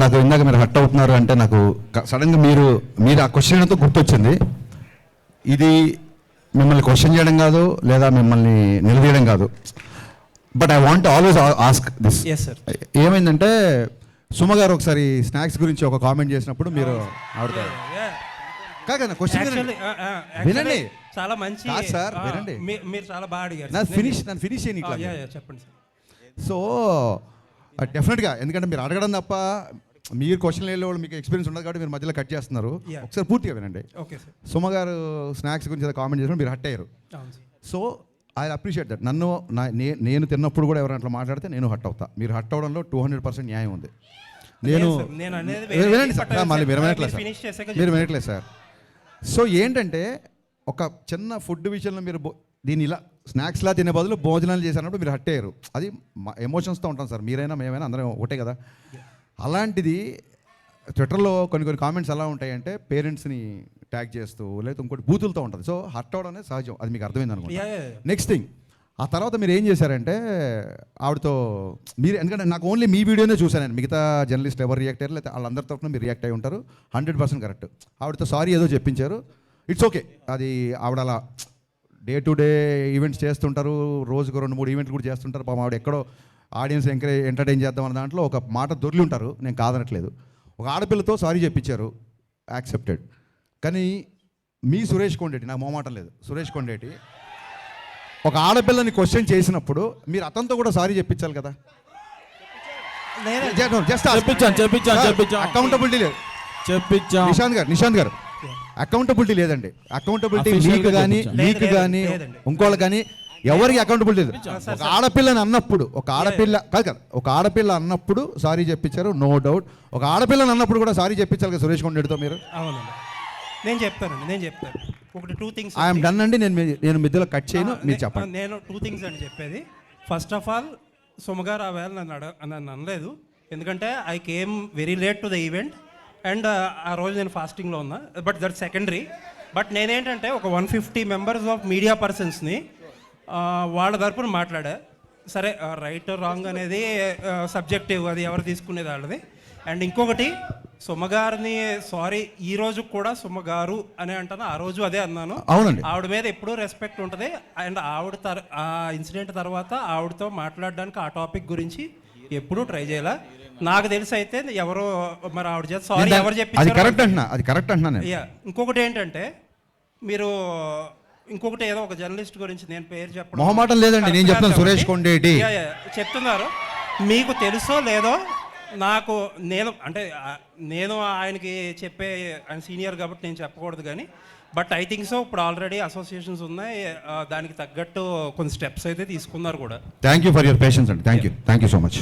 నాకు ఇందాక మీరు హర్ట్ అవుతున్నారు అంటే నాకు సడన్గా మీరు ఆ క్వశ్చన్ అంతా గుర్తొచ్చింది. ఇది మిమ్మల్ని క్వశ్చన్ చేయడం కాదు, లేదా మిమ్మల్ని నిలదీయడం కాదు, but I want always ask this. ఏమైందంటే సుమ గారు ఒకసారి స్నాక్స్ గురించి ఒక కామెంట్ చేసినప్పుడు మీరు ఆడతారు కాదు క్వశ్చన్ వినండి. చాలా మంచి సార్ వినండి, మీరు చాలా బాగా అడిగారు. నన్ను ఫినిష్ చేయని చెప్పండి సార్. సో డెఫినెట్గా, ఎందుకంటే మీరు అడగడం తప్ప మీరు క్వశ్చన్ వాళ్ళు మీకు ఎక్స్పీరియన్స్ ఉండదు కాబట్టి మీరు మధ్యలో కట్ చేస్తున్నారు. ఒకసారి పూర్తిగా వినండి. సుమ గారు స్నాక్స్ గురించి కామెంట్ చేసినప్పుడు మీరు హట్ అయ్యారు. So I appreciate that. నేను తిన్నప్పుడు కూడా ఎవరైనా అట్లా మాట్లాడితే నేను హట్ అవుతా. మీరు హట్ అవడంలో 200% న్యాయం ఉంది. వినండి సార్, మళ్ళీ మీరు వినట్లేదు సార్. సో ఏంటంటే ఒక చిన్న ఫుడ్ విషయంలో మీరు దీన్ని ఇలా స్నాక్స్లా తినే బదులు భోజనాలు చేసినప్పుడు మీరు హట్ అయ్యారు. అది ఎమోషన్స్తో ఉంటాం సార్, మీరైనా మేమైనా అందరం ఒకటే కదా. అలాంటిది ట్విట్టర్లో కొన్ని కామెంట్స్ ఎలా ఉంటాయంటే పేరెంట్స్ని ట్యాగ్ చేస్తూ లేకపోతే ఇంకోటి బూతులతో ఉంటుంది. సో హర్ట్ అవడం అనేది సహజం, అది మీకు అర్థమైంది అనుకుంటా. నెక్స్ట్ థింగ్, ఆ తర్వాత మీరు ఏం చేశారంటే ఆవిడతో మీరు, ఎందుకంటే నాకు ఓన్లీ మీ వీడియోనే చూశాను, మిగతా జర్నలిస్ట్ ఎవరు రియాక్ట్ అయ్యారు లేకపోతే వాళ్ళందరి తరఫున మీరు రియాక్ట్ అయ్యి ఉంటారు. 100% కరెక్ట్. ఆవిడతో సారీ ఏదో చెప్పించారు, ఇట్స్ ఓకే. అది ఆవిడ అలా డే టు డే ఈవెంట్స్ చేస్తుంటారు, రోజుకు 2-3 ఈవెంట్లు కూడా చేస్తుంటారు. పాపం ఆవిడ ఎక్కడో ఆడియన్స్ ఎంటర్టైన్ చేద్దాం అన్న దాంట్లో ఒక మాట దొరికి ఉంటారు, నేను కాదనట్లేదు. ఒక ఆడపిల్లతో సారీ చెప్పించారు, యాక్సెప్టెడ్. కానీ మీ సురేష్ కొండేటి, నాకు మొహమాటం లేదు, సురేష్ కొండేటి ఒక ఆడపిల్లని క్వశ్చన్ చేసినప్పుడు మీరు అతనితో కూడా సారీ చెప్పించాలి కదా. అకౌంటబిలిటీ లేదు. నిశాంత్ గారు అకౌంటబిలిటీ లేదండి. అకౌంటబిలిటీ మీకు కానీ ఇంకోళ్ళకి కానీ ఎవరికి అకౌంటబిలిటీ లేదు. ఒక ఆడపిల్లని అన్నప్పుడు ఒక ఆడపిల్ల అన్నప్పుడు సారీ చెప్పించారు, నో డౌట్. ఒక ఆడపిల్లని అన్నప్పుడు కూడా సారీ చెప్పించాలి కదా సురేష్ కొండేటితో మీరు. అవునండి, నేను చెప్తాను. ఒకటి 2 things ఐఎమ్ డన్ అండి, నేను మధ్యలో కట్ చేయను, మీరు చెప్పండి. నేను 2 things అని చెప్పేది. ఫస్ట్ ఆఫ్ ఆల్, సుమగారు ఆ వేళ నన్ను అనలేదు, ఎందుకంటే I came very late to the event and ఆ రోజు నేను ఫాస్టింగ్లో ఉన్నా. But that secondary. బట్ నేనేంటంటే ఒక 150 మెంబర్స్ ఆఫ్ మీడియా పర్సన్స్ని వాళ్ళ తరపున మాట్లాడా. సరే, రైట్ రాంగ్ అనేది సబ్జెక్టివ్, అది ఎవరు తీసుకునేది వాళ్ళది. అండ్ ఇంకొకటి, సుమగారిని సారీ ఈ రోజు కూడా సుమగారు అని అంటాను, ఆ రోజు అదే అన్నాను. అవునండి, ఆవిడ మీద ఎప్పుడూ రెస్పెక్ట్ ఉంటుంది. అండ్ ఆ ఇన్సిడెంట్ తర్వాత ఆవిడతో మాట్లాడడానికి ఆ టాపిక్ గురించి ఎప్పుడూ ట్రై చేయాల. నాకు తెలిసి అయితే ఎవరో మరి ఆవిడ చేత సారీ ఎవరు చెప్పి. ఇంకొకటి ఏంటంటే, మీరు ఇంకొకటి ఏదో ఒక జర్నలిస్ట్ గురించి నేను పేరు చెప్పడం మొహమాటం లేదండి, నేను చెప్తాను. సురేష్ కొండేటి చెప్తున్నారు, మీకు తెలుసో లేదో నాకు, నేను ఆయనకి చెప్పే, ఆయన సీనియర్ కాబట్టి నేను చెప్పకూడదు కానీ, బట్ ఐ థింక్ సో ఇప్పుడు ఆల్రెడీ అసోసియేషన్స్ ఉన్నాయి, దానికి తగ్గట్టు కొన్ని స్టెప్స్ అయితే తీసుకున్నారు కూడా. Thank you for your patience అండి. Thank you so much.